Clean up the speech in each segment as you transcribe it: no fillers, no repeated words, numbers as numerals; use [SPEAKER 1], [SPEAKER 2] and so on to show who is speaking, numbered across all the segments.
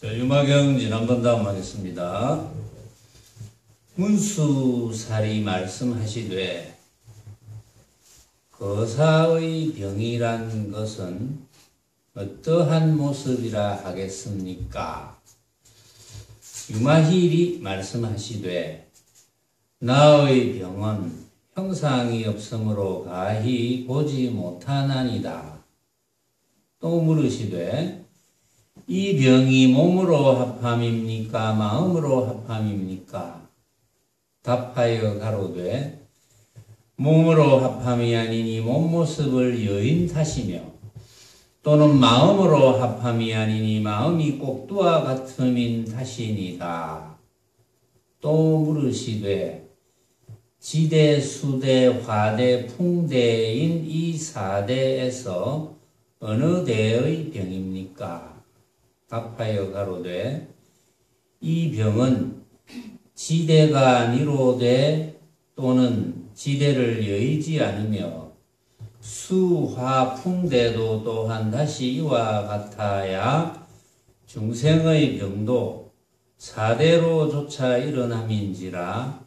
[SPEAKER 1] 자, 유마경 지난번 다음 하겠습니다. 문수살이 말씀하시되 거사의 병이란 것은 어떠한 모습이라 하겠습니까? 유마힐이 말씀하시되 나의 병은 형상이 없으므로 가히 보지 못하나니다. 또 물으시되 이 병이 몸으로 합함입니까? 마음으로 합함입니까? 답하여 가로되 몸으로 합함이 아니니 몸 모습을 여인 탓이며 또는 마음으로 합함이 아니니 마음이 꼭두와 같음인 탓이니이다. 또 물으시되 지대, 수대, 화대, 풍대인 이 사대에서 어느 대의 병입니까? 답하여 가로되 이 병은 지대가 아니로되 또는 지대를 여의지 않으며 수화풍대도 또한 다시 이와 같아야 중생의 병도 사대로조차 일어남인지라.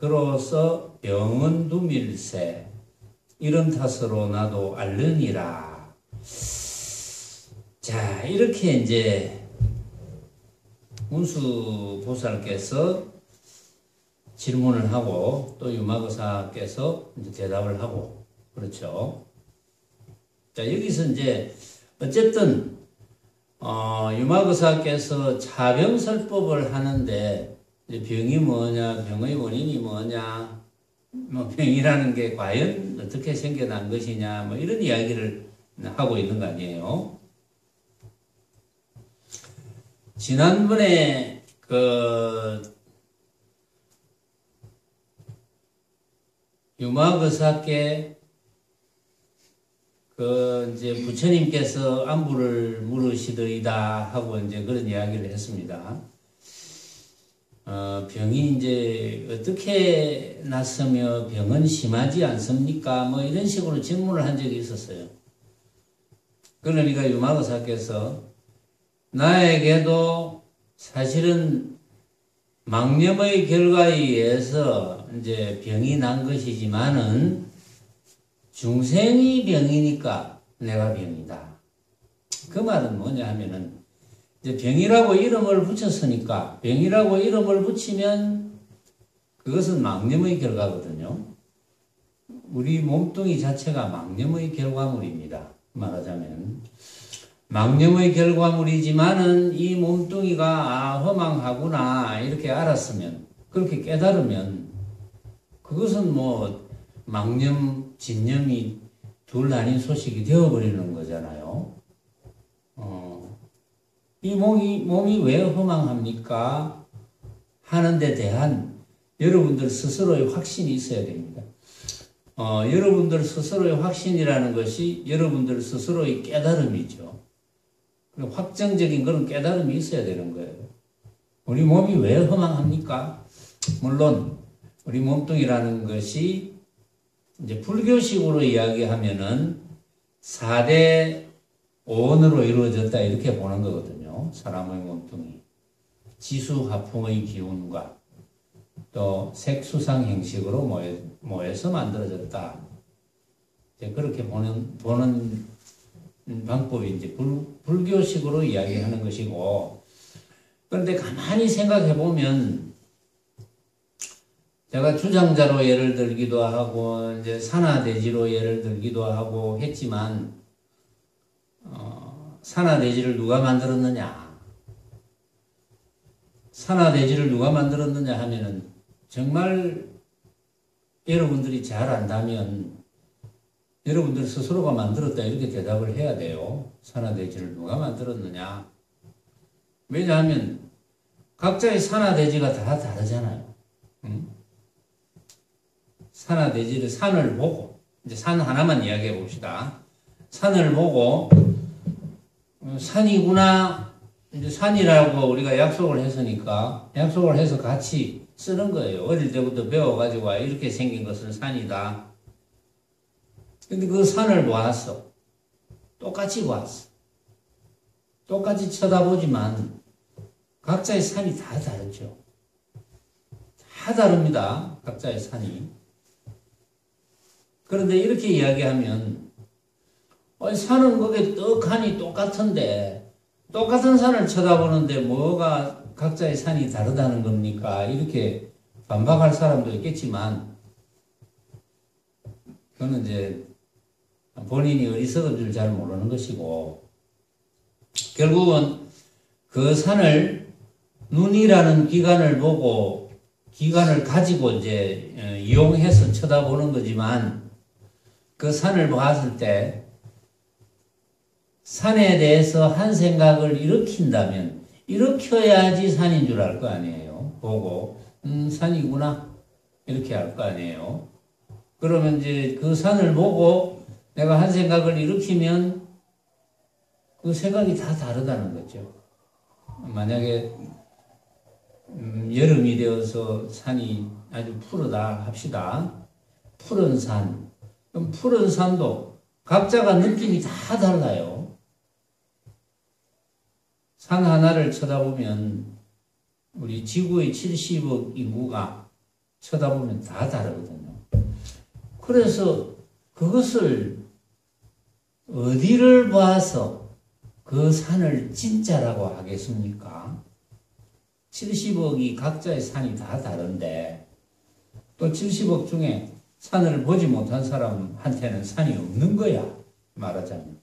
[SPEAKER 1] 그로서 병은 두밀세 이런 탓으로 나도 알르니라. 자, 이렇게 이제 문수보살께서 질문을 하고 또 유마거사께서 이제 대답을 하고 그렇죠. 자, 여기서 이제 어쨌든 유마거사께서 차병설법을 하는데 이제 병이 뭐냐, 병의 원인이 뭐냐, 뭐 병이라는 게 과연 어떻게 생겨난 것이냐, 뭐 이런 이야기를 하고 있는 거 아니에요. 지난번에 유마거사께 이제 부처님께서 안부를 물으시더이다 하고 이제 그런 이야기를 했습니다. 병이 이제 어떻게 났으며 병은 심하지 않습니까? 뭐 이런 식으로 질문을 한 적이 있었어요. 그러니까 유마거사께서 나에게도 사실은 망념의 결과에 의해서 이제 병이 난 것이지만은 중생이 병이니까 내가 병이다. 그 말은 뭐냐 하면은 이제 병이라고 이름을 붙였으니까 병이라고 이름을 붙이면 그것은 망념의 결과거든요. 우리 몸뚱이 자체가 망념의 결과물입니다. 말하자면 망념의 결과물이지만은 이 몸뚱이가 허망하구나 이렇게 알았으면, 그렇게 깨달으면 그것은 뭐 망념, 진념이 둘 아닌 소식이 되어버리는 거잖아요. 이 몸이 왜 허망합니까? 하는 데 대한 여러분들 스스로의 확신이 있어야 됩니다. 여러분들 스스로의 확신이라는 것이 여러분들 스스로의 깨달음이죠. 확정적인 그런 깨달음이 있어야 되는 거예요. 우리 몸이 왜 허망합니까? 물론 우리 몸뚱이라는 것이 이제 불교식으로 이야기하면은 4대 오원으로 이루어졌다 이렇게 보는 거거든요. 사람의 몸뚱이. 지수화풍의 기운과 또 색수상 행식으로 모여서 만들어졌다. 이제 그렇게 보는 방법이 이제 불교식으로 이야기하는 것이고, 그런데 가만히 생각해 보면 제가 주장자로 예를 들기도 하고 이제 산하대지로 예를 들기도 하고 했지만 산하대지를 누가 만들었느냐? 산하대지를 누가 만들었느냐 하면은 정말 여러분들이 잘 안다면 여러분들 스스로가 만들었다 이렇게 대답을 해야 돼요. 산하대지를 누가 만들었느냐? 왜냐하면 각자의 산하대지가 다 다르잖아요. 산하대지를 산을 보고, 이제 산 하나만 이야기해 봅시다. 산을 보고 산이구나, 이제 산이라고 우리가 약속을 했으니까 약속을 해서 같이 쓰는 거예요. 어릴 때부터 배워가지고 이렇게 생긴 것은 산이다. 근데 그 산을 보았어. 똑같이 보았어. 똑같이 쳐다보지만 각자의 산이 다 다르죠. 다 다릅니다. 각자의 산이. 그런데 이렇게 이야기하면 산은 그게 떡하니 똑같은데 똑같은 산을 쳐다보는데 뭐가 각자의 산이 다르다는 겁니까? 이렇게 반박할 사람도 있겠지만 그거는 이제 본인이 어리석은 줄 잘 모르는 것이고 결국은 그 산을 눈이라는 기관을 보고 기관을 가지고 이제 이용해서 쳐다보는 거지만 그 산을 봤을 때 산에 대해서 한 생각을 일으킨다면 일으켜야지 산인 줄 알 거 아니에요. 보고 산이구나 이렇게 알 거 아니에요. 그러면 이제 그 산을 보고 내가 한 생각을 일으키면 그 생각이 다 다르다는 거죠. 만약에 여름이 되어서 산이 아주 푸르다 합시다. 푸른 산. 그럼 푸른 산도 각자가 느낌이 다 달라요. 산 하나를 쳐다보면 우리 지구의 70억 인구가 쳐다보면 다 다르거든요. 그래서 그것을 어디를 봐서 그 산을 진짜라고 하겠습니까? 70억이 각자의 산이 다 다른데 또 70억 중에 산을 보지 못한 사람한테는 산이 없는 거야. 말하자면.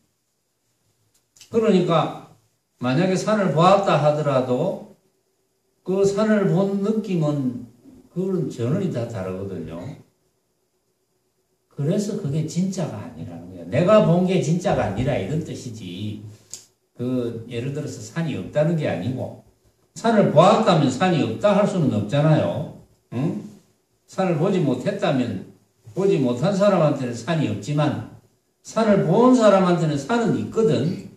[SPEAKER 1] 그러니까 만약에 산을 보았다 하더라도 그 산을 본 느낌은 그건 전원이 다 다르거든요. 그래서 그게 진짜가 아니라는 거야. 내가 본 게 진짜가 아니라 이런 뜻이지. 예를 들어서 산이 없다는 게 아니고 산을 보았다면 산이 없다 할 수는 없잖아요. 응? 산을 보지 못했다면 보지 못한 사람한테는 산이 없지만 산을 본 사람한테는 산은 있거든.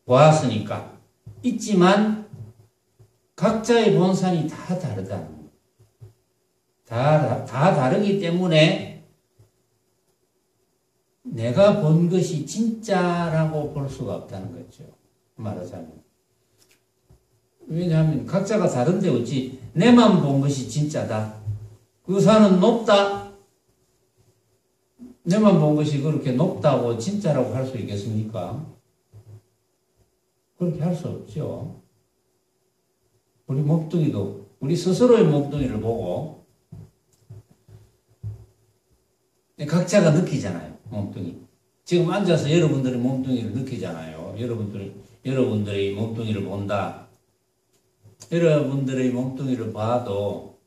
[SPEAKER 1] 보았으니까. 있지만 각자의 본 산이 다 다르다는 거예요. 다 다르기 때문에 내가 본 것이 진짜라고 볼 수가 없다는 거죠. 말하자면. 왜냐하면 각자가 다른데 어찌 내만 본 것이 진짜다. 그 산은 높다. 내만 본 것이 그렇게 높다고 진짜라고 할 수 있겠습니까? 그렇게 할 수 없죠. 우리 몸뚱이도 우리 스스로의 몸뚱이를 보고 각자가 느끼잖아요. 몸뚱이. 지금 앉아서 여러분들의 몸뚱이를 느끼잖아요. 여러분들의 몸뚱이를 본다. 여러분들의 몸뚱이를 봐도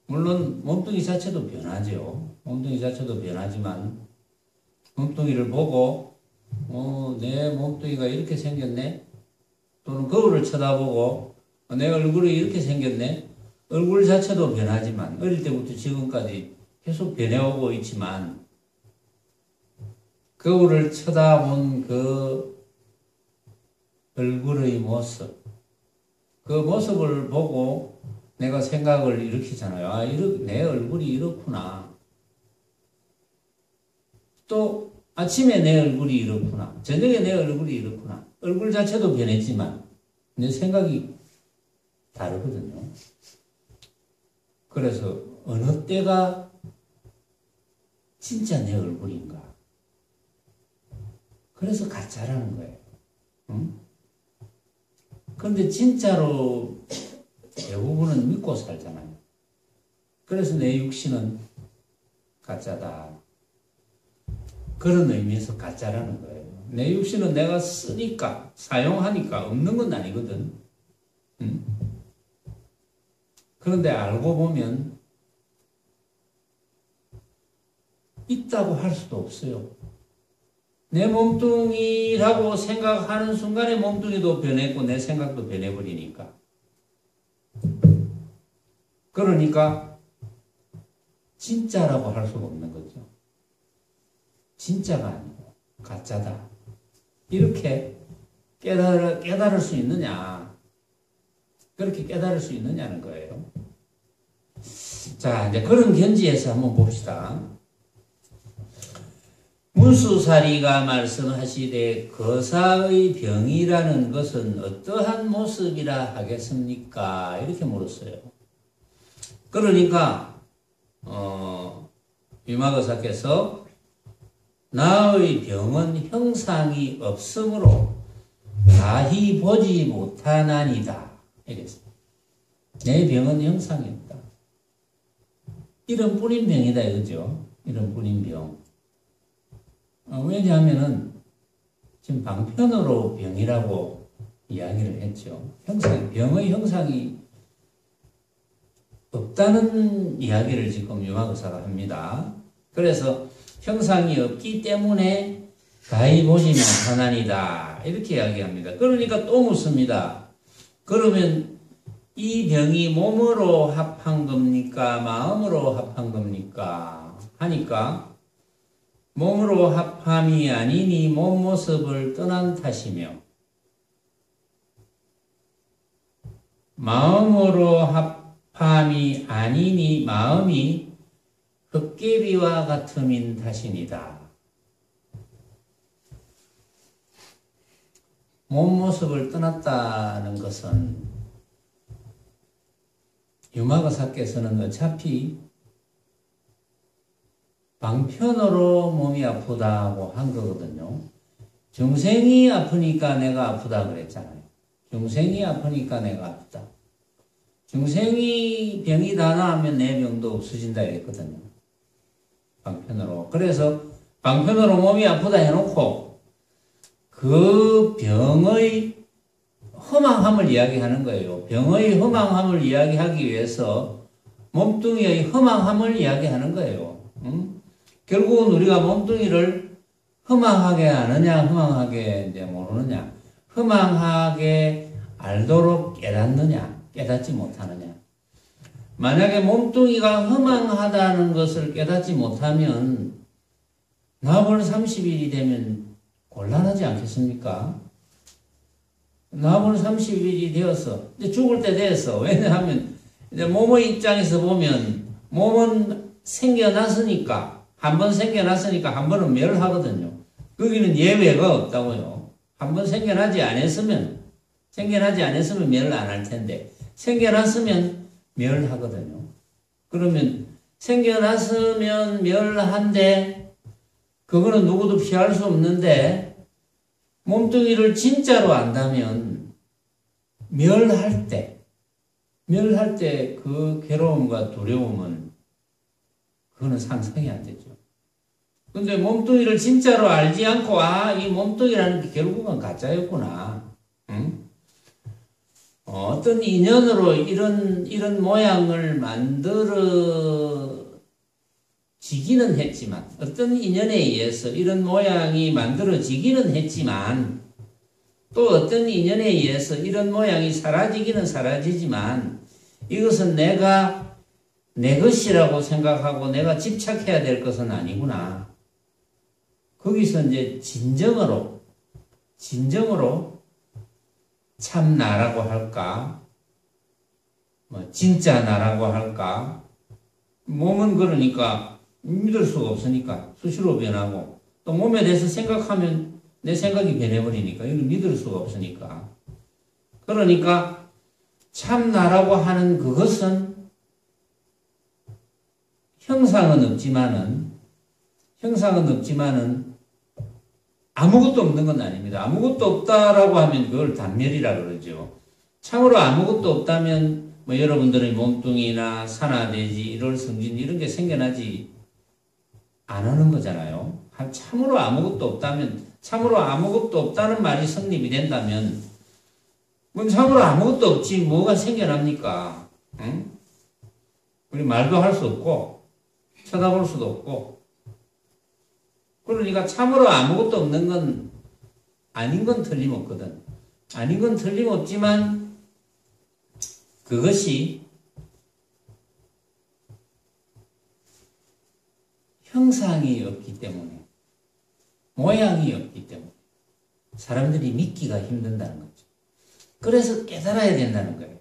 [SPEAKER 1] 물론 몸뚱이 자체도 변하죠. 몸뚱이 자체도 변하지만 몸뚱이를 보고 내 몸뚱이가 이렇게 생겼네. 또는 거울을 쳐다보고 내 얼굴이 이렇게 생겼네. 얼굴 자체도 변하지만 어릴 때부터 지금까지 계속 변해오고 있지만 거울을 쳐다본 그 얼굴의 모습 그 모습을 보고 내가 생각을 일으키잖아요. 내 얼굴이 이렇구나. 또 아침에 내 얼굴이 이렇구나. 저녁에 내 얼굴이 이렇구나. 얼굴 자체도 변했지만 내 생각이 다르거든요. 그래서 어느 때가 진짜 내 얼굴인가. 그래서 가짜라는 거예요. 응? 그런데 진짜로 대부분은 믿고 살잖아요. 그래서 내 육신은 가짜다. 그런 의미에서 가짜라는 거예요. 내 육신은 내가 쓰니까, 사용하니까 없는 건 아니거든. 응? 그런데 알고 보면 있다고 할 수도 없어요. 내 몸뚱이라고 생각하는 순간에 몸뚱이도 변했고 내 생각도 변해버리니까. 그러니까 진짜라고 할 수가 없는 거죠. 진짜가 아니고 가짜다. 이렇게 깨달을 수 있느냐. 그렇게 깨달을 수 있느냐는 거예요. 자, 이제 그런 견지에서 한번 봅시다. 문수사리가 말씀하시되 거사의 병이라는 것은 어떠한 모습이라 하겠습니까? 이렇게 물었어요. 그러니까 유마거사께서 나의 병은 형상이 없으므로 다히 보지 못하나니다. 이랬어요. 내 병은 형상이 없다. 이런뿐인 병이다 이거죠. 이런뿐인 병. 왜냐하면은 지금 방편으로 병이라고 이야기를 했죠. 병의 형상이 없다는 이야기를 지금 유마거사가 합니다. 그래서 형상이 없기 때문에 다히 보지 못하나니다. 이렇게 이야기합니다. 그러니까 또 묻습니다. 그러면 이 병이 몸으로 합한 겁니까? 마음으로 합한 겁니까? 하니까 몸으로 합함이 아니니 몸 모습을 떠난 탓이며 마음으로 합함이 아니니 마음이 헛개비와 같음인 탓이니다. 몸 모습을 떠났다는 것은 유마거사께서는 어차피 방편으로 몸이 아프다고 한 거거든요. 중생이 아프니까 내가 아프다 그랬잖아요. 중생이 아프니까 내가 아프다. 중생이 병이 다 나으면 내 병도 없어진다 이랬거든요. 방편으로. 그래서 방편으로 몸이 아프다 해놓고 그 병의 허망함을 이야기하는 거예요. 병의 허망함을 이야기하기 위해서 몸뚱이의 허망함을 이야기하는 거예요. 결국은 우리가 몸뚱이를 허망하게 아느냐, 허망하게 이제 모르느냐, 허망하게 알도록 깨닫느냐, 깨닫지 못하느냐. 만약에 몸뚱이가 허망하다는 것을 깨닫지 못하면 나벌 30일이 되면 곤란하지 않겠습니까? 나벌 30일이 되어서 이제 죽을 때 되었어. 왜냐하면 이제 몸의 입장에서 보면 몸은 생겨났으니까 한 번 생겨났으니까 한 번은 멸하거든요. 거기는 예외가 없다고요. 한 번 생겨나지 않았으면 멸을 안 할 텐데 생겨났으면 멸하거든요. 그러면 생겨났으면 멸한데 그거는 누구도 피할 수 없는데 몸뚱이를 진짜로 안다면 멸할 때 그 괴로움과 두려움은 그거는 상상이 안 되죠. 근데 몸뚱이를 진짜로 알지 않고 이 몸뚱이라는 게 결국은 가짜였구나. 응? 어떤 인연으로 이런 모양을 만들어지기는 했지만 어떤 인연에 의해서 이런 모양이 만들어지기는 했지만 또 어떤 인연에 의해서 이런 모양이 사라지기는 사라지지만 이것은 내가 내 것이라고 생각하고 내가 집착해야 될 것은 아니구나. 거기서 이제 진정으로 참 나라고 할까? 진짜 나라고 할까? 몸은 그러니까 믿을 수가 없으니까 수시로 변하고 또 몸에 대해서 생각하면 내 생각이 변해버리니까 이걸 믿을 수가 없으니까 그러니까 참 나라고 하는 그것은 형상은 없지만은 아무것도 없는 건 아닙니다. 아무것도 없다라고 하면 그걸 단멸이라 그러죠. 참으로 아무것도 없다면 여러분들의 몸뚱이나 산화돼지, 일월성진 이런 게 생겨나지 않는 거잖아요. 참으로 아무것도 없다면, 참으로 아무것도 없다는 말이 성립이 된다면 그건 참으로 아무것도 없지 뭐가 생겨납니까? 응? 우리 말도 할 수 없고 쳐다볼 수도 없고 그러니까 참으로 아무것도 없는 건 아닌 건 틀림없거든. 아닌 건 틀림없지만 그것이 형상이 없기 때문에 모양이 없기 때문에 사람들이 믿기가 힘든다는 거죠. 그래서 깨달아야 된다는 거예요.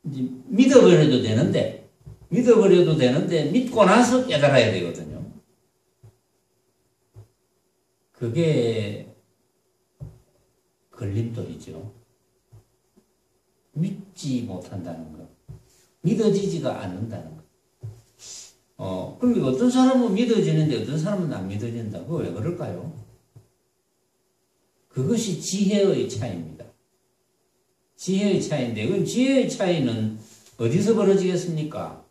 [SPEAKER 1] 이제 믿어버려도 되는데 믿고 나서 깨달아야 되거든요. 그게 걸림돌이죠. 믿지 못한다는 거. 믿어지지가 않는다는 거. 그러니까 어떤 사람은 믿어지는데 어떤 사람은 안 믿어진다. 그거 왜 그럴까요? 그것이 지혜의 차이입니다. 지혜의 차이인데, 그 지혜의 차이는 어디서 벌어지겠습니까?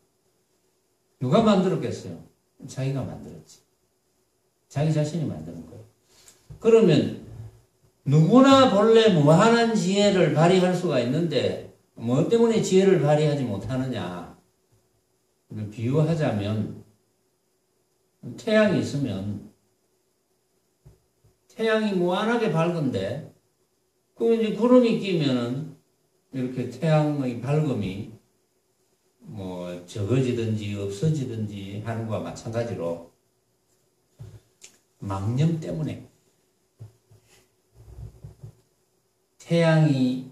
[SPEAKER 1] 누가 만들었겠어요? 자기가 만들었지. 자기 자신이 만드는 거예요. 그러면 누구나 본래 무한한 지혜를 발휘할 수가 있는데 뭐 때문에 지혜를 발휘하지 못하느냐? 비유하자면 태양이 있으면 태양이 무한하게 밝은데 그 이제 구름이 끼면은 이렇게 태양의 밝음이 뭐 적어지든지 없어지든지 하는 것과 마찬가지로 망념 때문에 태양이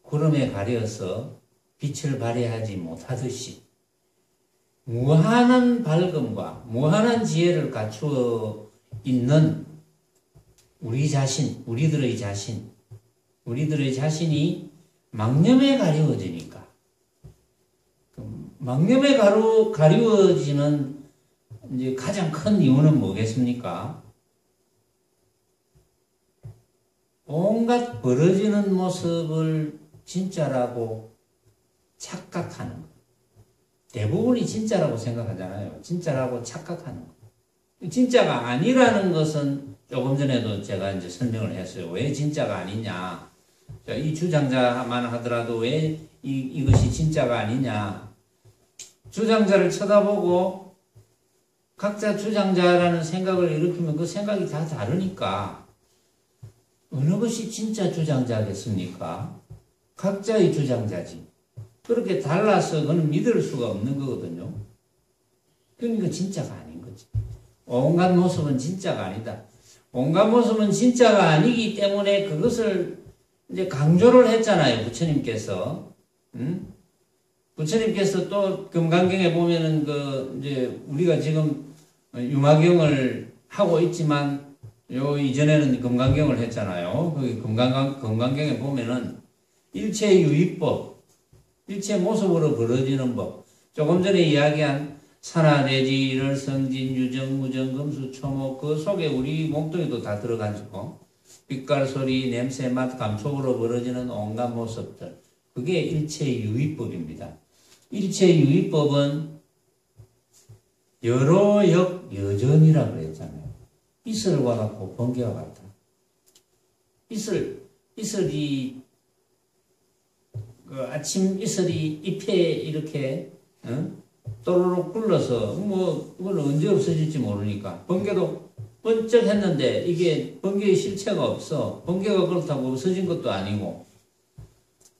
[SPEAKER 1] 구름에 가려서 빛을 발휘하지 못하듯이 무한한 밝음과 무한한 지혜를 갖추어 있는 우리 자신, 우리들의 자신이 망념에 가려워지니까 망념에 가려워지는 이제 가장 큰 이유는 뭐겠습니까? 온갖 벌어지는 모습을 진짜라고 착각하는 것. 대부분이 진짜라고 생각하잖아요. 진짜라고 착각하는 것. 진짜가 아니라는 것은 조금 전에도 제가 이제 설명을 했어요. 왜 진짜가 아니냐. 이 주장자만 하더라도 왜 이것이 진짜가 아니냐. 주장자를 쳐다보고 각자 주장자라는 생각을 일으키면 그 생각이 다 다르니까 어느 것이 진짜 주장자겠습니까? 각자의 주장자지. 그렇게 달라서 그는 믿을 수가 없는 거거든요. 그러니까 진짜가 아닌 거지. 온갖 모습은 진짜가 아니다. 온갖 모습은 진짜가 아니기 때문에 그것을 이제 강조를 했잖아요. 부처님께서. 부처님께서 또 금강경에 보면은 이제 우리가 지금 유마경을 하고 있지만 요 이전에는 금강경을 했잖아요. 그 금강경에 보면은 일체 유의법, 일체 모습으로 벌어지는 법. 조금 전에 이야기한 산하대지, 일월성진, 유정, 무정, 금수, 초목 그 속에 우리 몸뚱이도 다 들어가지고 빛깔, 소리, 냄새, 맛, 감촉으로 벌어지는 온갖 모습들. 그게 일체 유의법입니다. 일체 유의법은 여로역 여전이라고 그랬잖아요. 이슬과 같고 번개와 같다. 이슬이 그 아침 이슬이 잎에 이렇게 또르륵 굴러서 그건 언제 없어질지 모르니까 번개도 번쩍 했는데 이게 번개의 실체가 없어. 번개가 그렇다고 없어진 것도 아니고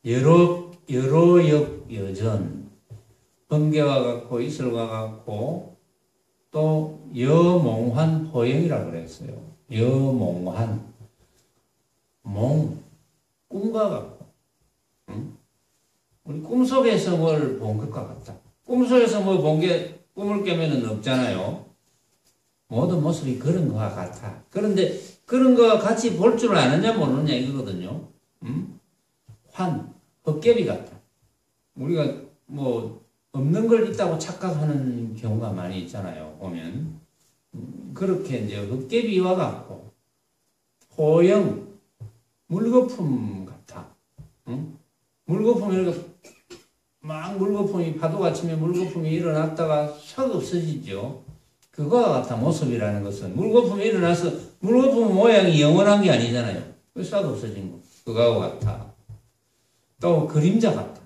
[SPEAKER 1] 여로역 여전 번개와 같고 이슬과 같고 또 여몽환 포영이라고 그랬어요. 여몽환 꿈과 같고 우리 꿈속에서 뭘 본 것과 같다. 꿈속에서 뭐 본 게 꿈을 깨면은 없잖아요. 모든 모습이 그런 것과 같아. 그런데 그런 거와 같이 볼 줄 아느냐 모르느냐 이거거든요. 헛개비 같다. 우리가 뭐 없는 걸 있다고 착각하는 경우가 많이 있잖아요. 보면 그렇게 이제 헛개비와 같고 포영 물거품 같아. 물거품 이렇게 막 물거품이 파도가 치면 물거품이 일어났다가 싹 없어지죠. 그거와 같아. 모습이라는 것은 물거품이 일어나서 물거품 모양이 영원한 게 아니잖아요. 싹 없어진 거. 그거와 같아. 또 그림자 같다.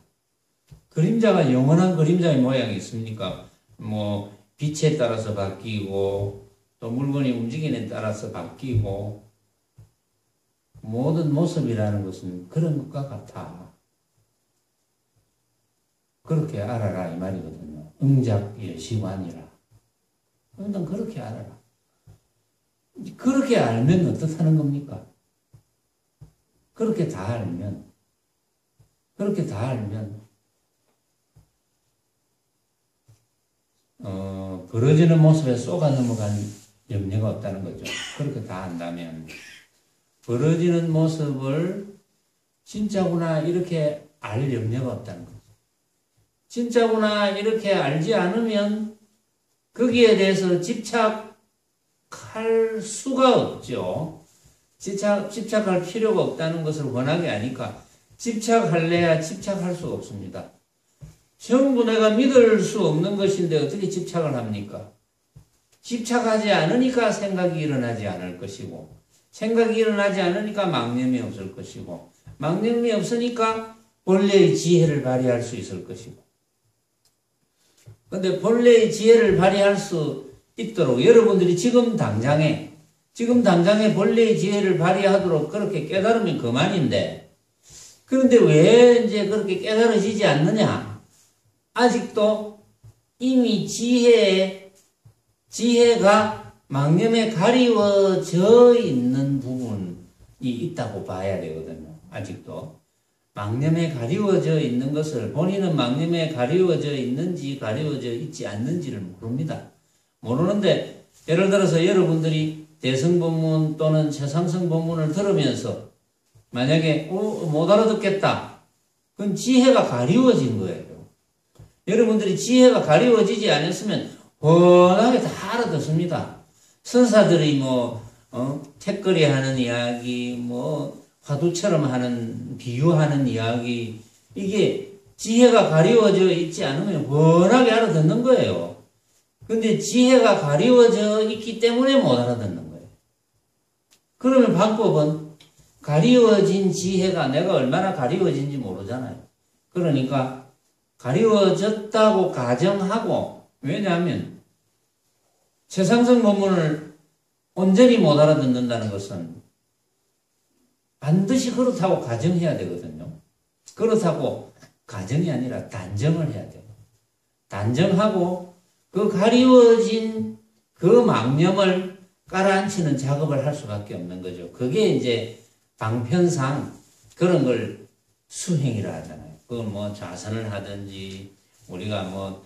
[SPEAKER 1] 그림자가 영원한 그림자의 모양이 있습니까? 뭐 빛에 따라서 바뀌고 또 물건이 움직임에 따라서 바뀌고 모든 모습이라는 것은 그런 것과 같아. 그렇게 알아라 이 말이거든요. 응작예시관이라. 넌 그렇게 알아라. 그렇게 알면 어떻다는 겁니까? 그렇게 다 알면 벌어지는 모습에 쏘가 넘어간 염려가 없다는 거죠. 그렇게 다 한다면 벌어지는 모습을 진짜구나 이렇게 알 염려가 없다는 거죠. 진짜구나 이렇게 알지 않으면 거기에 대해서 집착할 수가 없죠. 집착할 필요가 없다는 것을 원하게 아니까 집착할래야 집착할 수가 없습니다. 전부 내가 믿을 수 없는 것인데 어떻게 집착을 합니까? 집착하지 않으니까 생각이 일어나지 않을 것이고, 생각이 일어나지 않으니까 망념이 없을 것이고, 망념이 없으니까 본래의 지혜를 발휘할 수 있을 것이고. 근데 본래의 지혜를 발휘할 수 있도록 여러분들이 지금 당장에 본래의 지혜를 발휘하도록 그렇게 깨달으면 그만인데, 그런데 왜 이제 그렇게 깨달아지지 않느냐? 아직도 이미 지혜가 망념에 가리워져 있는 부분이 있다고 봐야 되거든요. 아직도. 망념에 가리워져 있는 것을 본인은 망념에 가리워져 있는지 가리워져 있지 않는지를 모릅니다. 모르는데 예를 들어서 여러분들이 대승본문 또는 최상승본문을 들으면서 만약에 못 알아듣겠다. 그건 지혜가 가리워진 거예요. 여러분들이 지혜가 가리워지지 않았으면 훤하게 다 알아듣습니다. 선사들이 택거리 하는 이야기, 화두처럼 하는, 비유하는 이야기, 이게 지혜가 가리워져 있지 않으면 훤하게 알아듣는 거예요. 근데 지혜가 가리워져 있기 때문에 못 알아듣는 거예요. 그러면 방법은 가리워진 지혜가 내가 얼마나 가리워진지 모르잖아요. 그러니까 가리워졌다고 가정하고, 왜냐하면 최상승 본문을 온전히 못 알아듣는다는 것은 반드시 그렇다고 가정해야 되거든요. 그렇다고 가정이 아니라 단정을 해야 돼요. 단정하고 그 가리워진 그 망념을 깔아앉히는 작업을 할 수밖에 없는 거죠. 그게 이제 방편상 그런 걸 수행이라 하잖아요. 그건 좌선을 하든지 우리가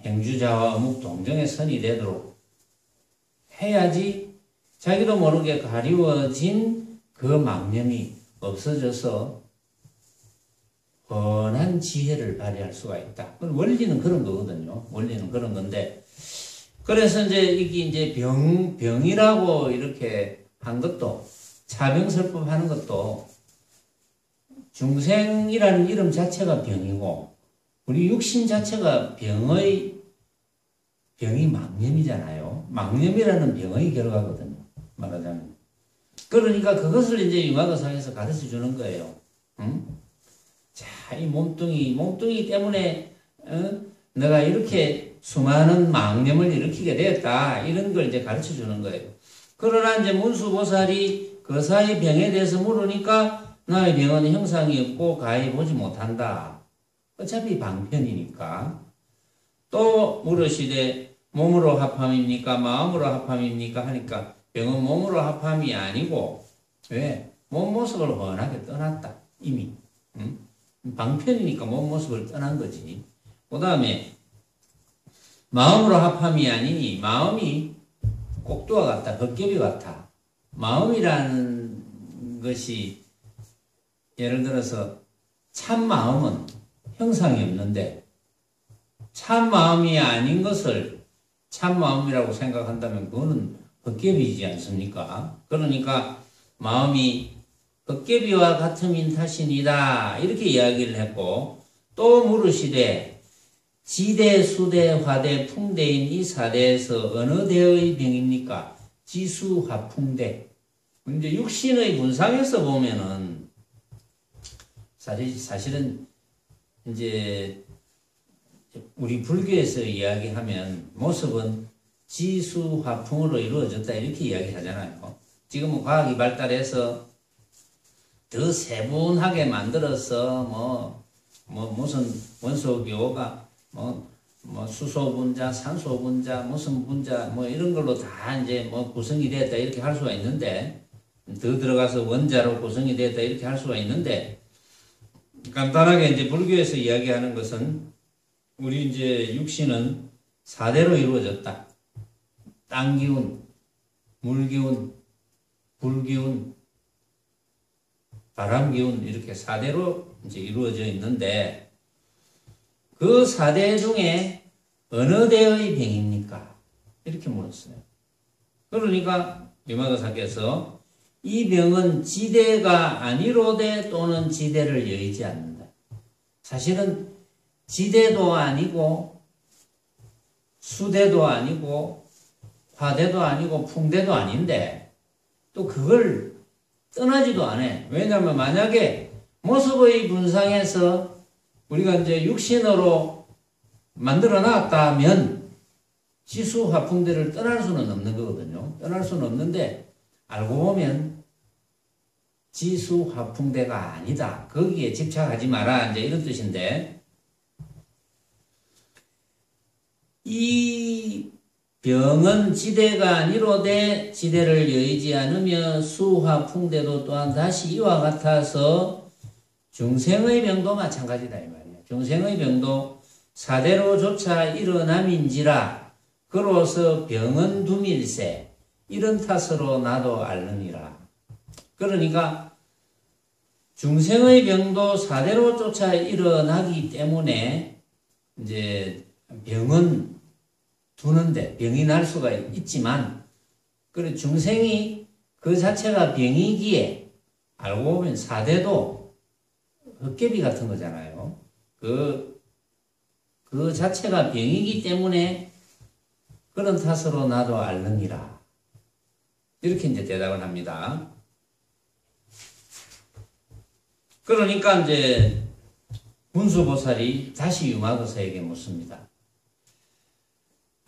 [SPEAKER 1] 행주자와 어묵 동정의 선이 되도록 해야지 자기도 모르게 가리워진 그 망념이 없어져서 뻔한 지혜를 발휘할 수가 있다. 원리는 그런 거거든요. 원리는 그런 건데, 그래서 이게 이제 병이라고 이렇게 한 것도, 차병설법 하는 것도, 중생이라는 이름 자체가 병이고, 우리 육신 자체가 병이 망념이잖아요. 망념이라는 병의 결과거든요. 말하자면. 그러니까 그것을 이제 융화도상에서 가르쳐 주는 거예요. 응? 자, 이 몸뚱이 때문에, 내가 이렇게 수많은 망념을 일으키게 되었다. 이런 걸 이제 가르쳐 주는 거예요. 그러나 이제 문수보살이 그 사이 병에 대해서 물으니까 나의 병은 형상이 없고 가히 보지 못한다. 어차피 방편이니까. 또 물으시되 몸으로 합함입니까? 마음으로 합함입니까? 하니까 병은 몸으로 합함이 아니고, 왜? 몸 모습을 훤하게 떠났다. 이미. 응? 방편이니까 몸 모습을 떠난 거지. 그 다음에 마음으로 합함이 아니니 마음이 꼭두와 같다. 벗개비 같아. 마음이라는 것이 예를 들어서 참 마음은 형상이 없는데 참 마음이 아닌 것을 참 마음이라고 생각한다면 그거는 벗개비이지 않습니까? 그러니까 마음이 벗개비와 같음인 탓이니다. 이렇게 이야기를 했고, 또 물으시되 지대, 수대, 화대, 풍대인 이 사대에서 어느 대의 병입니까? 지수, 화풍대. 이제 육신의 문상에서 보면은 사실은 이제 우리 불교에서 이야기하면 모습은 지수, 화풍으로 이루어졌다 이렇게 이야기하잖아요. 지금은 과학이 발달해서 더 세분하게 만들어서 무슨 원소 기호가 수소 분자, 산소 분자, 무슨 분자 이런 걸로 다 이제 구성이 되었다 이렇게 할 수가 있는데, 더 들어가서 원자로 구성이 되었다 이렇게 할 수가 있는데, 간단하게 이제 불교에서 이야기하는 것은 우리 이제 육신은 사대로 이루어졌다. 땅 기운, 물기운, 불기운, 바람기운 이렇게 4대로 이제 이루어져 있는데 그 4대 중에 어느 대의 병입니까? 이렇게 물었어요. 그러니까 유마거사께서 이 병은 지대가 아니로되 또는 지대를 여의지 않는다. 사실은 지대도 아니고 수대도 아니고 화대도 아니고 풍대도 아닌데 또 그걸 떠나지도 않아. 왜냐하면 만약에 모습의 분상에서 우리가 이제 육신으로 만들어 놨다면 지수 화풍대를 떠날 수는 없는 거거든요. 떠날 수는 없는데 알고 보면 지수 화풍대가 아니다. 거기에 집착하지 마라. 이제 이런 뜻인데 이 병은 지대가 아니로되 지대를 여의지 않으며 수화풍대도 또한 다시 이와 같아서 중생의 병도 마찬가지다 이 말이에요. 중생의 병도 사대로조차 일어남인지라 그로서 병은 두밀세 이런 탓으로 나도 앓느니라. 그러니까 중생의 병도 사대로 쫓아 일어나기 때문에 이제 병은 두는데 병이 날 수가 있지만 그래 중생이 그 자체가 병이기에 알고 보면 사대도 헛개비 같은 거잖아요. 그 자체가 병이기 때문에 그런 탓으로 나도 앓느니라. 이렇게 이제 대답을 합니다. 그러니까 이제 문수보살이 다시 유마거사에게 묻습니다.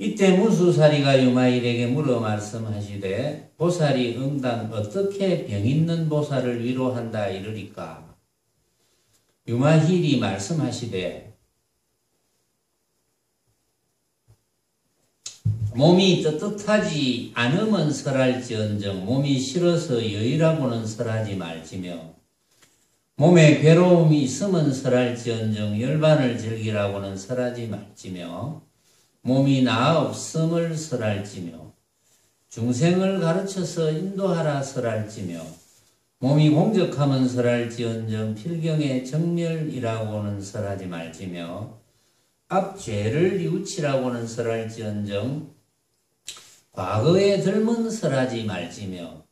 [SPEAKER 1] 이때 문수사리가 유마일에게 물어 말씀하시되 보살이 응당 어떻게 병있는 보살을 위로한다 이르리까? 유마힐이 말씀하시되 몸이 떳떳하지 않으면 설할지언정 몸이 싫어서 여의라고는 설하지 말지며 몸에 괴로움이 있으면 설할지언정 열반을 즐기라고는 설하지 말지며 몸이 나아 없음을 설할지며 중생을 가르쳐서 인도하라 설할지며 몸이 공적하면 설할지언정 필경의 정멸이라고는 설하지 말지며 앞 죄를 뉘우치라고는 설할지언정 과거에 덜면 설하지 말지며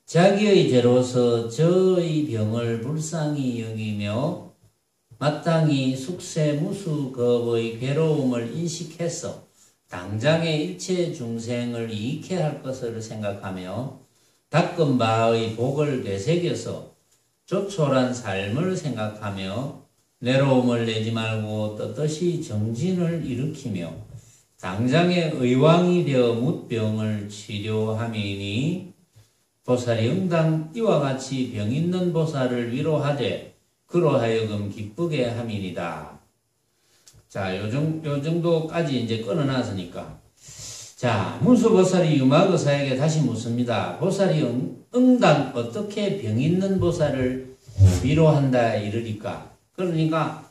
[SPEAKER 1] 자기의 죄로서 저의 병을 불쌍히 여기며 마땅히 숙세무수겁의 괴로움을 인식해서 당장의 일체 중생을 이익해 할 것을 생각하며 닦은 바의 복을 되새겨서 조촐한 삶을 생각하며 내로움을 내지 말고 떳떳이 정진을 일으키며 당장의 의왕이 되어 묻병을 치료함이니 보살이 응당 이와 같이 병 있는 보살을 위로하되 그로 하여금 기쁘게 함이니이다. 자, 요 정도까지 이제 끊어놨으니까. 자, 문수보살이 유마거사에게 다시 묻습니다. 보살이 응당 어떻게 병 있는 보살을 위로한다 이르리까? 그러니까,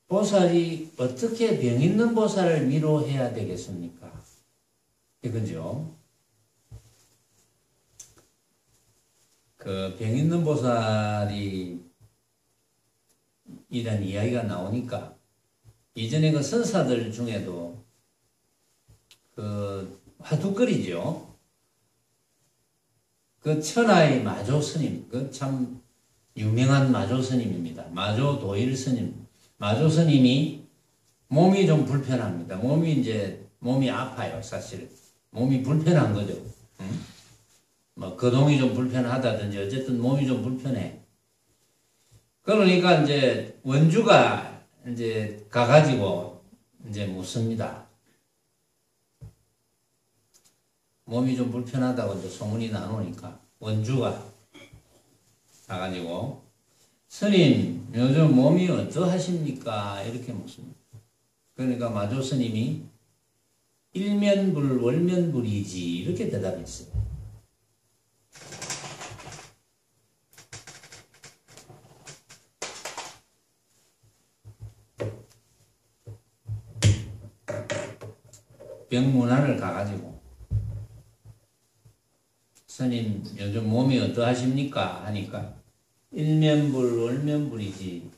[SPEAKER 1] 보살이 어떻게 병 있는 보살을 위로해야 되겠습니까? 이거죠. 그 병 있는 보살이 이런 이야기가 나오니까 이전에 그 선사들 중에도 그 화두거리죠. 그 천하의 마조 스님, 그 참 유명한 마조 스님입니다. 마조 도일 스님. 마조 스님이 몸이 좀 불편합니다. 몸이 아파요, 사실. 몸이 불편한 거죠. 응? 뭐 거동이 좀 불편하다든지 어쨌든 몸이 좀 불편해. 그러니까 이제 원주가 이제 가가지고 이제 묻습니다. 몸이 좀 불편하다고 이제 소문이 나누니까 원주가 가가지고 스님 요즘 몸이 어떠하십니까? 이렇게 묻습니다. 그러니까 마조 스님이 일면불 월면불이지 이렇게 대답했어요. 병문안을 가가지고 스님 요즘 몸이 어떠하십니까? 하니까 일면불 월면불이지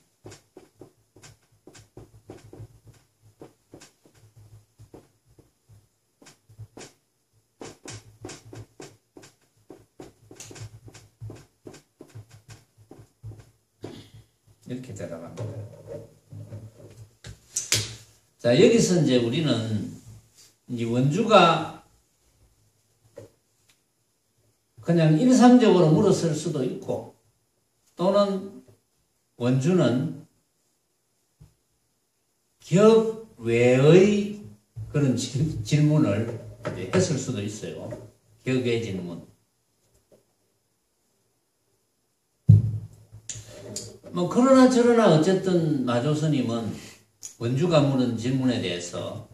[SPEAKER 1] 이렇게 대답합니다. 자, 여기서 이제 우리는 이제 원주가 그냥 일상적으로 물었을 수도 있고 또는 원주는 격 외의 그런 질문을 했을 수도 있어요. 격 외 질문. 뭐 그러나 저러나 어쨌든 마조 스님은 원주가 물은 질문에 대해서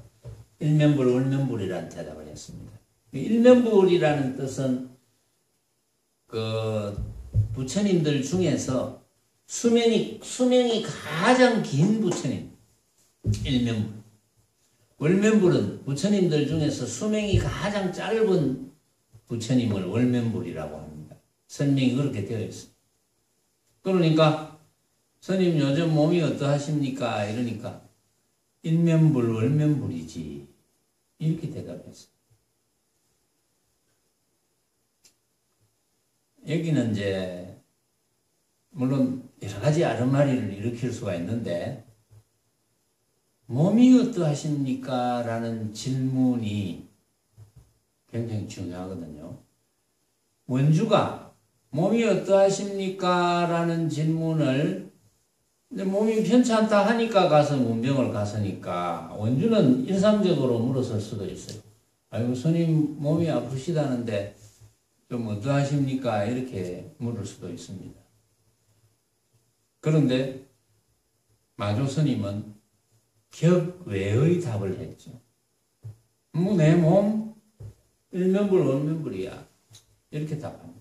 [SPEAKER 1] 일면불 월면불이라는 대답을 했습니다. 일면불이라는 뜻은 그 부처님들 중에서 수명이 가장 긴 부처님 일면불. 월면불은 부처님들 중에서 수명이 가장 짧은 부처님을 월면불이라고 합니다. 설명이 그렇게 되어 있습니다. 그러니까 스님 요즘 몸이 어떠하십니까? 이러니까 일면불 월면불이지 이렇게 대답했어요. 여기는 이제 물론 여러 가지 아르마리를 일으킬 수가 있는데 몸이 어떠하십니까? 라는 질문이 굉장히 중요하거든요. 원주가 몸이 어떠하십니까? 라는 질문을 근데 몸이 편찮다 하니까 가서 문병을 갔으니까 원주는 일상적으로 물었을 수도 있어요. 아이고 스님 몸이 아프시다는데 좀 어떠하십니까? 이렇게 물을 수도 있습니다. 그런데 마조 스님은 격 외의 답을 했죠. 뭐 내 몸 일면불 월면불이야 이렇게 답합니다.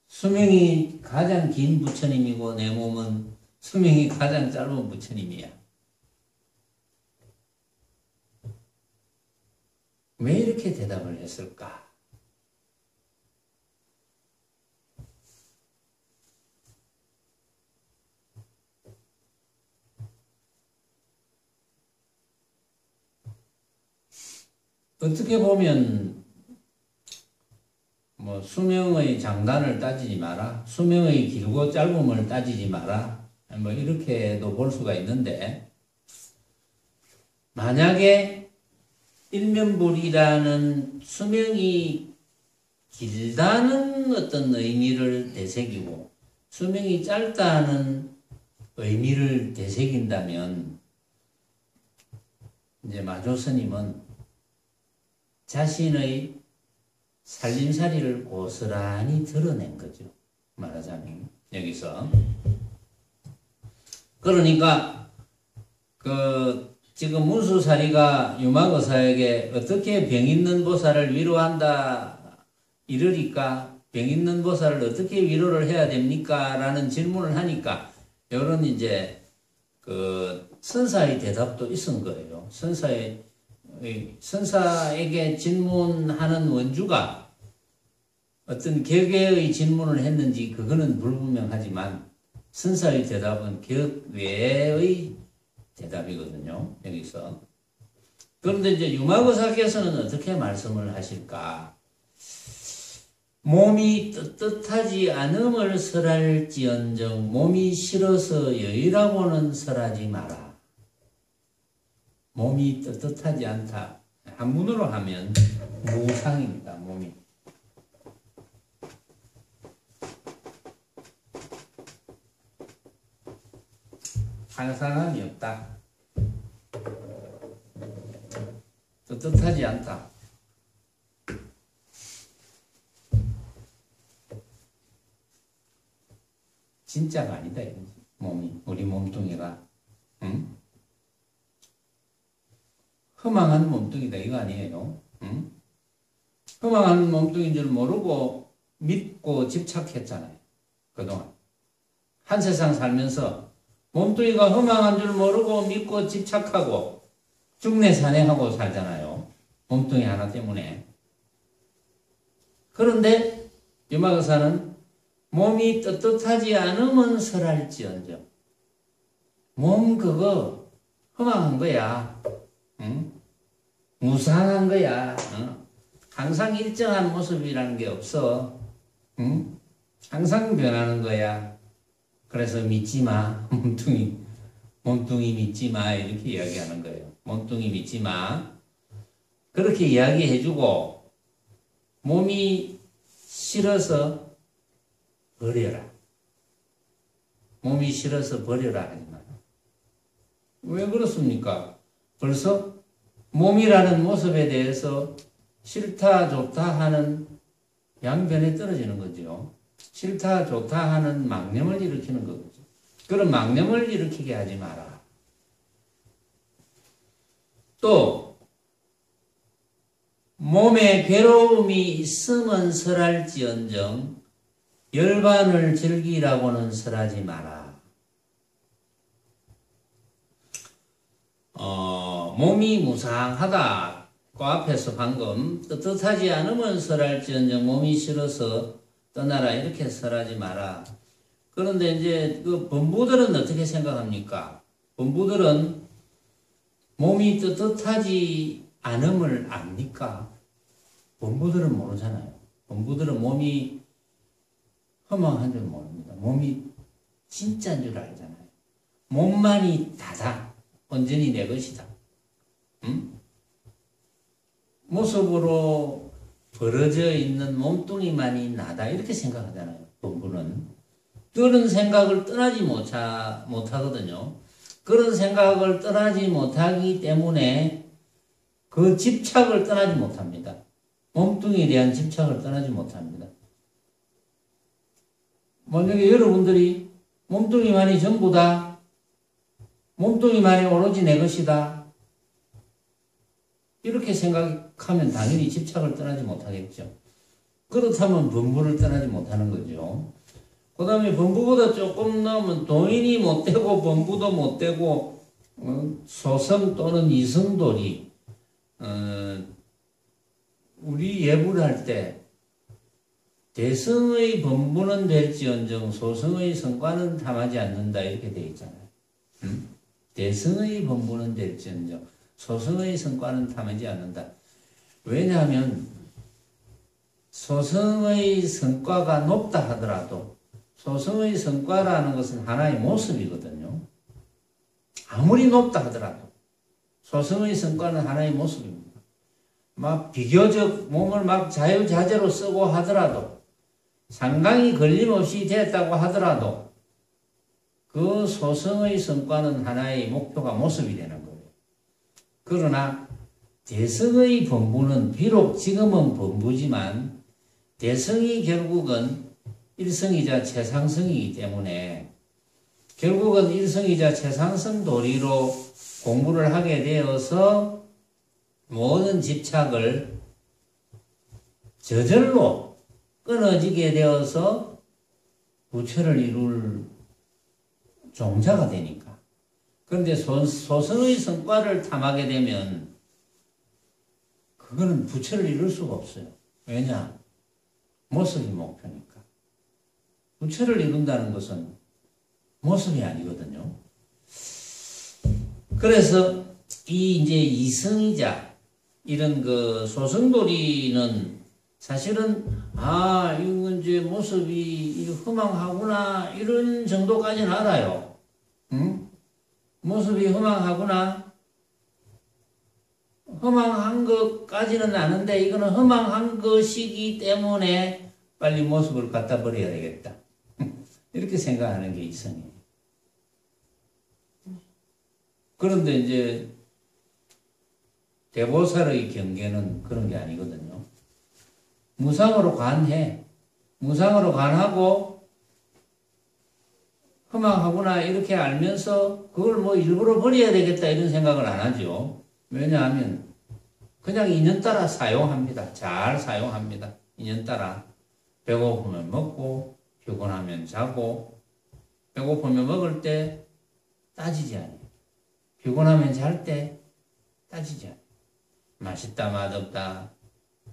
[SPEAKER 1] 수명이 가장 긴 부처님이고 내 몸은 수명이 가장 짧은 부처님이야. 왜 이렇게 대답을 했을까? 어떻게 보면 뭐 수명의 장단을 따지지 마라, 수명의 길고 짧음을 따지지 마라, 뭐 이렇게도 볼 수가 있는데 만약에 일면불이라는 수명이 길다는 어떤 의미를 되새기고 수명이 짧다는 의미를 되새긴다면 이제 마조 스님은 자신의 살림살이를 고스란히 드러낸 거죠. 말하자면 여기서 그러니까 그 지금 문수사리가 유마거사에게 어떻게 병 있는 보살을 위로한다 이러니까 병 있는 보살을 어떻게 위로를 해야 됩니까? 라는 질문을 하니까 이런 이제 그 선사의 대답도 있은 거예요. 선사에게 질문하는 원주가 어떤 격외의 질문을 했는지 그거는 불분명하지만 선사의 대답은 격외의 대답이거든요. 여기서. 그런데 이제 유마거사께서는 어떻게 말씀을 하실까? 몸이 떳떳하지 않음을 설할지언정 몸이 싫어서 여의라고는 설하지 마라. 몸이 떳떳하지 않다. 한문으로 하면 무상입니다. 몸이. 항상함이 없다. 떳떳하지 않다. 진짜가 아니다 이거지. 몸이 우리 몸뚱이가 응? 허망한 몸뚱이다 이거 아니에요. 응? 허망한 몸뚱이인 줄 모르고 믿고 집착했잖아요. 그동안 한 세상 살면서 몸뚱이가 허망한 줄 모르고 믿고 집착하고 중내산해하고 살잖아요. 몸뚱이 하나 때문에. 그런데 유마거사는 몸이 떳떳하지 않으면 설할지언정. 몸 그거 허망한 거야. 응? 무상한 거야. 응? 항상 일정한 모습이라는 게 없어. 응? 항상 변하는 거야. 그래서 믿지 마. 몸뚱이 믿지 마. 이렇게 이야기하는 거예요. 몸뚱이 믿지 마. 그렇게 이야기해주고 몸이 싫어서 버려라. 몸이 싫어서 버려라 하지 마라. 왜 그렇습니까? 벌써 몸이라는 모습에 대해서 싫다 좋다 하는 양변에 떨어지는 거죠. 싫다 좋다 하는 망념을 일으키는 거죠. 그런 망념을 일으키게 하지 마라. 또 몸에 괴로움이 있으면 설할지언정 열반을 즐기라고는 설하지 마라. 몸이 무상하다. 그 앞에서 방금 떳떳하지 않으면 설할지언정 몸이 싫어서 떠나라 이렇게 설하지 마라. 그런데 이제 그 범부들은 어떻게 생각합니까? 범부들은 몸이 떳떳하지 않음을 압니까? 범부들은 모르잖아요. 범부들은 몸이 허망한 줄 모릅니다. 몸이 진짜인 줄 알잖아요. 몸만이 다다. 온전히 내 것이다. 응? 모습으로 벌어져 있는 몸뚱이만이 나다. 이렇게 생각하잖아요. 범부는. 그런 생각을 떠나지 못하거든요. 그런 생각을 떠나지 못하기 때문에 그 집착을 떠나지 못합니다. 몸뚱이에 대한 집착을 떠나지 못합니다. 만약에 여러분들이 몸뚱이만이 전부다. 몸뚱이만이 오로지 내 것이다. 이렇게 생각하면 당연히 집착을 떠나지 못하겠죠. 그렇다면 범부를 떠나지 못하는 거죠. 그 다음에 범부보다 조금 넘으면 도인이 못 되고 범부도 못 되고 소성 또는 이성돌이 우리 예불을 할 때 대성의 범부는 될지언정 소성의 성과는 탐하지 않는다 이렇게 되어 있잖아요. 대성의 범부는 될지언정 소성의 성과는 탐하지 않는다. 왜냐하면 소성의 성과가 높다 하더라도 소성의 성과라는 것은 하나의 모습이거든요. 아무리 높다 하더라도 소성의 성과는 하나의 모습입니다. 막 비교적 몸을 막 자유자재로 쓰고 하더라도 상당히 걸림없이 됐다고 하더라도 그 소성의 성과는 하나의 목표가 모습이 되는 거예요. 그러나 대성의 범부는 비록 지금은 범부지만 대성이 결국은 일성이자 최상성이기 때문에 결국은 일성이자 최상성 도리로 공부를 하게 되어서 모든 집착을 저절로 끊어지게 되어서 부처를 이룰 종자가 되니까. 그런데 소성의 성과를 탐하게 되면 그거는 부처를 이룰 수가 없어요. 왜냐? 모습이 목표니까. 부처를 이룬다는 것은 모습이 아니거든요. 그래서 이제 이성이자 이런 그 소성도리는 사실은 이건 이제 모습이 허망하구나 이런 정도까지는 알아요. 응? 모습이 허망하구나. 허망한 것까지는 아는데 이거는 허망한 것이기 때문에 빨리 모습을 갖다 버려야 되겠다. 이렇게 생각하는 게 이성이에요. 그런데 이제 대보살의 경계는 그런 게 아니거든요. 무상으로 관해. 무상으로 관하고 허망하구나 이렇게 알면서 그걸 뭐 일부러 버려야 되겠다 이런 생각을 안 하죠. 왜냐하면 그냥 인연 따라 사용합니다. 잘 사용합니다. 인연 따라. 배고프면 먹고 피곤하면 자고 배고프면 먹을 때 따지지 않아요. 피곤하면 잘 때 따지지 않아요. 맛있다 맛없다.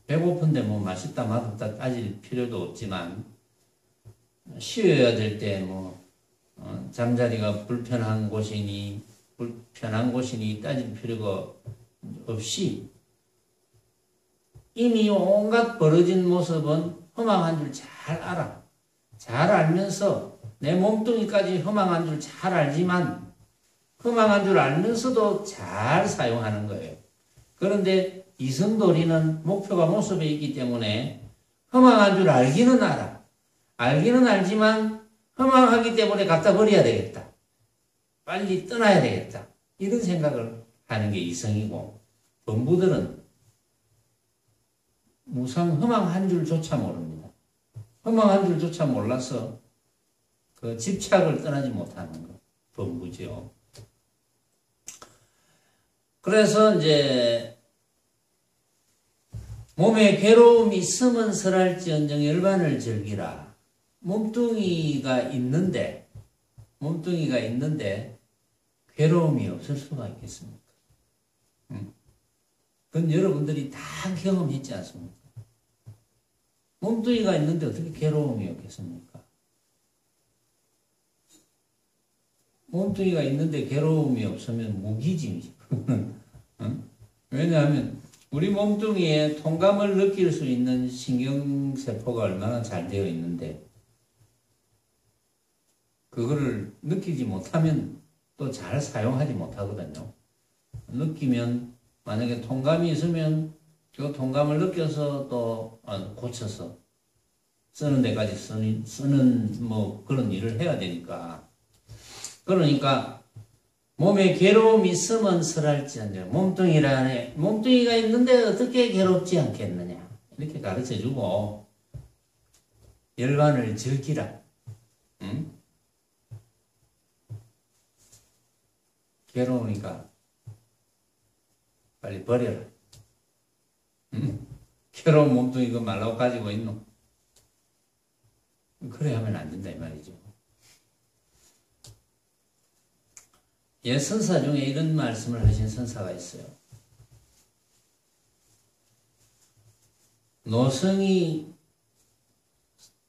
[SPEAKER 1] 배고픈데 뭐 맛있다 맛없다 따질 필요도 없지만 쉬어야 될 때 뭐 잠자리가 불편한 곳이니 따질 필요가 없이 이미 온갖 벌어진 모습은 허망한 줄 잘 알아. 잘 알면서 내 몸뚱이까지 허망한 줄 잘 알지만 허망한 줄 알면서도 잘 사용하는 거예요. 그런데 이성도리는 목표가 모습에 있기 때문에 허망한 줄 알기는 알아. 알기는 알지만 허망하기 때문에 갖다 버려야 되겠다. 빨리 떠나야 되겠다. 이런 생각을 하는 게 이성이고, 범부들은 무상 허망한 줄조차 모릅니다. 허망한 줄조차 몰라서 그 집착을 떠나지 못하는 거, 범부죠. 그래서 이제 몸에 괴로움이 있으면 설할지언정 열반을 즐기라. 몸뚱이가 있는데 괴로움이 없을 수가 있겠습니까? 그건 여러분들이 다 경험했지 않습니까? 몸뚱이가 있는데 어떻게 괴로움이 없겠습니까? 몸뚱이가 있는데 괴로움이 없으면 무기지. 왜냐하면 우리 몸뚱이에 통감을 느낄 수 있는 신경세포가 얼마나 잘 되어 있는데 그거를 느끼지 못하면 또 잘 사용하지 못하거든요. 느끼면 만약에 통감이 있으면 그 통감을 느껴서 또 고쳐서 쓰는 데까지 쓰는 뭐 그런 일을 해야 되니까. 그러니까 몸에 괴로움이 있으면 설할지언정 몸뚱이가 있는데 어떻게 괴롭지 않겠느냐 이렇게 가르쳐주고 열반을 즐기라. 응? 괴로우니까 빨리 버려라. 응? 괴로운 몸뚱이 그 말라고 가지고 있노? 그래 하면 안 된다 이 말이죠. 옛 선사 중에 이런 말씀을 하신 선사가 있어요.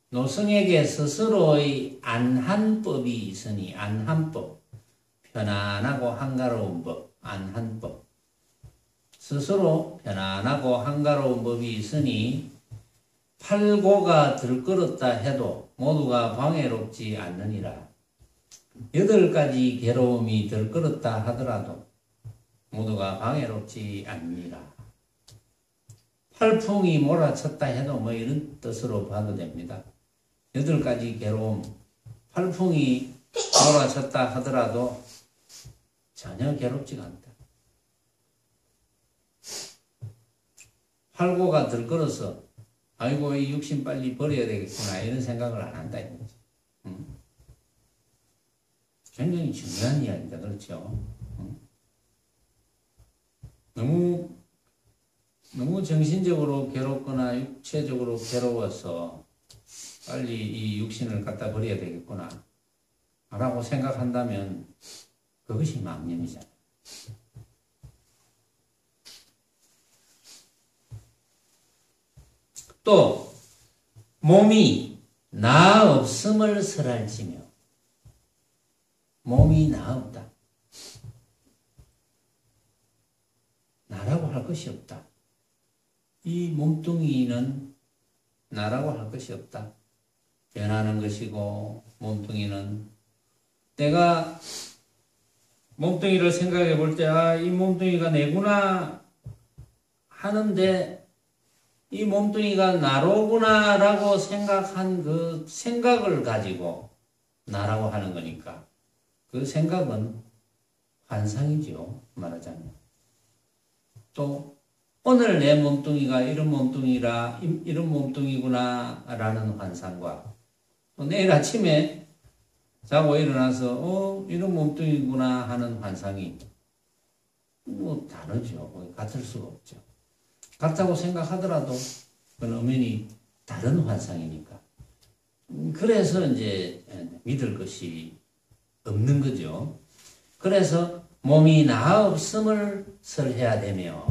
[SPEAKER 1] 노성에게 스스로의 안한법이 있으니 안한법, 편안하고 한가로운 법, 안한법. 스스로 편안하고 한가로운 법이 있으니 팔고가 들끓었다 해도 모두가 방해롭지 않느니라. 8가지 괴로움이 들끓었다 하더라도 모두가 방해롭지 않느니라. 팔풍이 몰아쳤다 해도 뭐 이런 뜻으로 봐도 됩니다. 8가지 괴로움, 팔풍이 몰아쳤다 하더라도 전혀 괴롭지가 않다. 팔고가 들끓어서 아이고 이 육신 빨리 버려야 되겠구나 이런 생각을 안 한다 이거지. 굉장히 중요한 이야기다. 그렇죠? 너무 정신적으로 괴롭거나 육체적으로 괴로워서 빨리 이 육신을 갖다 버려야 되겠구나 라고 생각한다면 그것이 망념이잖아요. 또 몸이 나 없음을 설할지며 몸이 나 없다. 나라고 할 것이 없다. 이 몸뚱이는 나라고 할 것이 없다. 변하는 것이고 몸뚱이는 내가 몸뚱이를 생각해 볼 때 이 몸뚱이가 내구나 하는데 이 몸뚱이가 나로구나 라고 생각한 그 생각을 가지고 나라고 하는 거니까 그 생각은 환상이죠. 말하자면. 또 오늘 내 몸뚱이가 이런 몸뚱이구나 라는 환상과 또 내일 아침에 자고 일어나서 이런 몸뚱이구나 하는 환상이 뭐 다르죠. 같을 수가 없죠. 같다고 생각하더라도 그건 엄연히 다른 환상이니까. 그래서 이제 믿을 것이 없는 거죠. 그래서 몸이 나 없음을 설해야 되며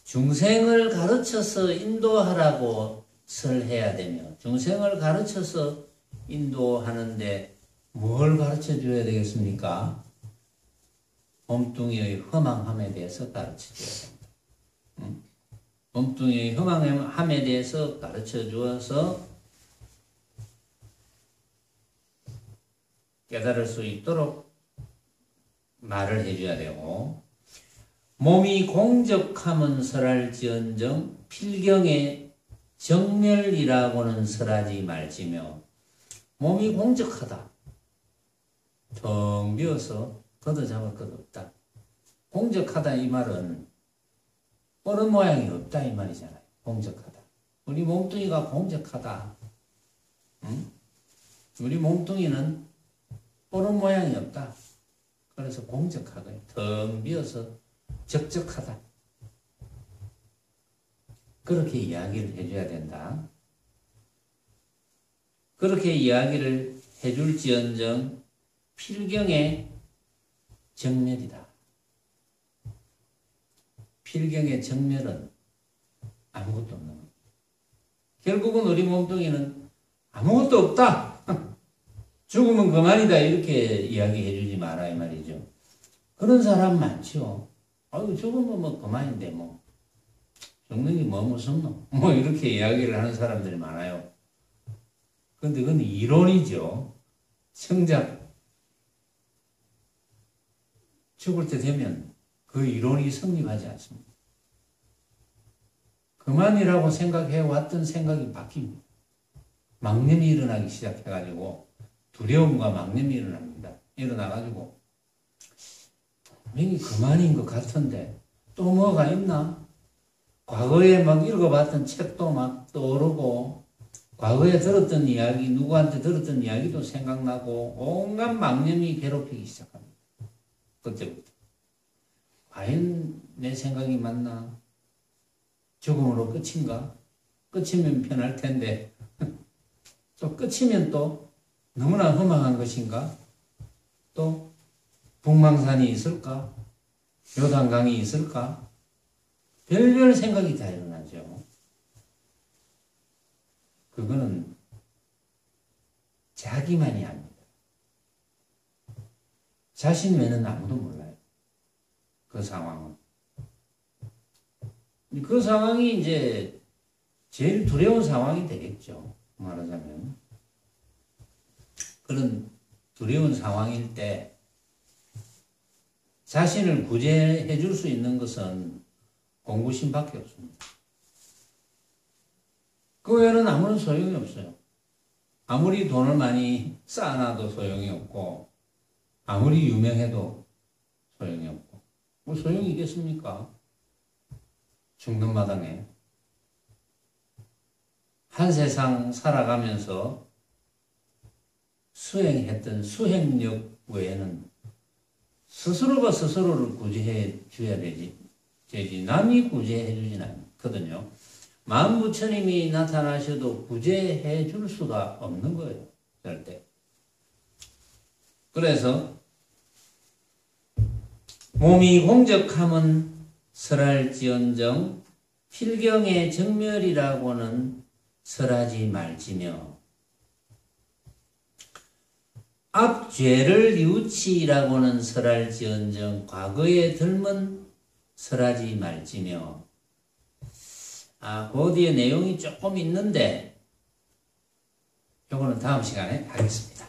[SPEAKER 1] 중생을 가르쳐서 인도하라고 설해야 되며 중생을 가르쳐서 인도하는데 뭘 가르쳐 줘야 되겠습니까? 몸뚱이의 허망함에 대해서 가르쳐 줘야 됩니다. 몸뚱이의 허망함에 대해서 가르쳐 주어서 깨달을 수 있도록 말을 해줘야 되고 몸이 공적하면 설할지언정 필경에 정멸이라고는 설하지 말지며 몸이 공적하다. 텅 비어서 걷어잡을 것 없다. 공적하다 이 말은 뻔한 모양이 없다 이 말이잖아요. 공적하다. 우리 몸뚱이가 공적하다. 응? 우리 몸뚱이는 뻔한 모양이 없다. 그래서 공적하다. 텅 비어서 적적하다. 그렇게 이야기를 해줘야 된다. 그렇게 이야기를 해줄지언정 필경의 정멸이다. 필경의 정멸은 아무것도 없는 겁니다. 결국은 우리 몸뚱이는 아무것도 없다. 죽으면 그만이다. 이렇게 이야기해 주지 마라 이 말이죠. 그런 사람 많죠. 아유 죽으면 뭐 그만인데 뭐 죽는 게 뭐 무섭노? 뭐 이렇게 이야기를 하는 사람들이 많아요. 그런데 그건 이론이죠. 정작 죽을 때 되면 그 이론이 성립하지 않습니다. 그만이라고 생각해 왔던 생각이 바뀝니다. 망념이 일어나기 시작해가지고 두려움과 망념이 일어납니다. 일어나가지고 분명히 그만인 것 같은데 또 뭐가 있나? 과거에 막 읽어봤던 책도 막 떠오르고 과거에 들었던 이야기, 누구한테 들었던 이야기도 생각나고 온갖 망념이 괴롭히기 시작합니다. 그때부터. 과연 내 생각이 맞나? 죽음으로 끝인가? 끝이면 편할 텐데 또 끝이면 또 너무나 허망한 것인가? 또 북망산이 있을까? 요단강이 있을까? 별별 생각이 다 일어나죠. 그거는 자기만이 압니다. 자신 외에는 아무도 몰라요. 그 상황은. 그 상황이 이제 제일 두려운 상황이 되겠죠. 말하자면. 그런 두려운 상황일 때 자신을 구제해 줄 수 있는 것은 공부심밖에 없습니다. 그 외에는 아무런 소용이 없어요. 아무리 돈을 많이 쌓아놔도 소용이 없고 아무리 유명해도 소용이 없고 뭐 소용이 있겠습니까? 죽는 마당에 한 세상 살아가면서 수행했던 수행력 외에는 스스로가 스스로를 구제해 줘야 되지 남이 구제해 주진 않거든요. 만부처님이 나타나셔도 구제해 줄 수가 없는 거예요. 절대. 그래서 몸이 공적하면 설할지언정 필경의 정멸이라고는 설하지 말지며 앞 죄를 뉘우치라고는 설할지언정 과거에 덜면 설하지 말지며 그 뒤에 내용이 조금 있는데 요거는 다음 시간에 하겠습니다.